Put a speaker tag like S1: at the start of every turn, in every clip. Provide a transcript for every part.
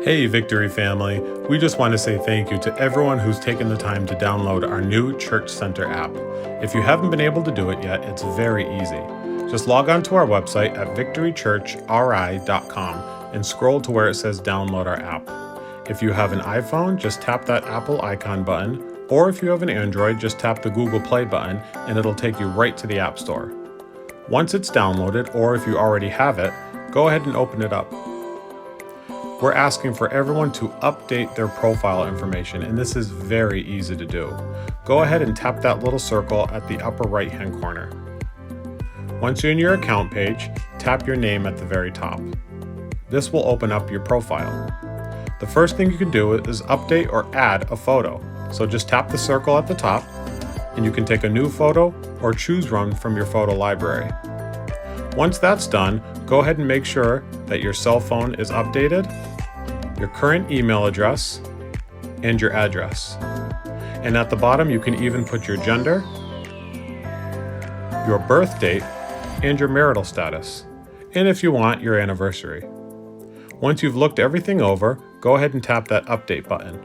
S1: Hey Victory family, we just want to say thank you to everyone who's taken the time to download our new Church Center app. If you haven't been able to do it yet, it's very easy. Just log on to our website at victorychurchri.com and scroll to where it says download our app. If you have an iPhone, just tap that Apple icon button, or if you have an Android, just tap the Google Play button and it'll take you right to the App Store. Once it's downloaded, or if you already have it, go ahead and open it up. We're asking for everyone to update their profile information, and this is very easy to do. Go ahead and tap that little circle at the upper right-hand corner. Once you're in your account page, tap your name at the very top. This will open up your profile. The first thing you can do is update or add a photo. So just tap the circle at the top, and you can take a new photo or choose one from your photo library. Once that's done, go ahead and make sure that your cell phone is updated, your current email address, and your address. And at the bottom, you can even put your gender, your birth date, and your marital status, and if you want, your anniversary. Once you've looked everything over, go ahead and tap that update button.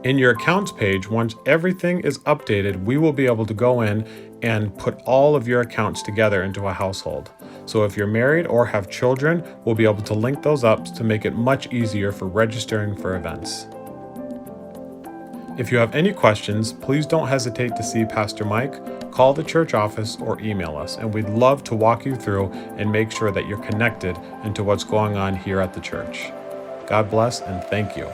S1: In your accounts page, once everything is updated, we will be able to go in and put all of your accounts together into a household. So if you're married or have children, we'll be able to link those up to make it much easier for registering for events. If you have any questions, please don't hesitate to see Pastor Mike, call the church office, or email us, and we'd love to walk you through and make sure that you're connected into what's going on here at the church. God bless and thank you.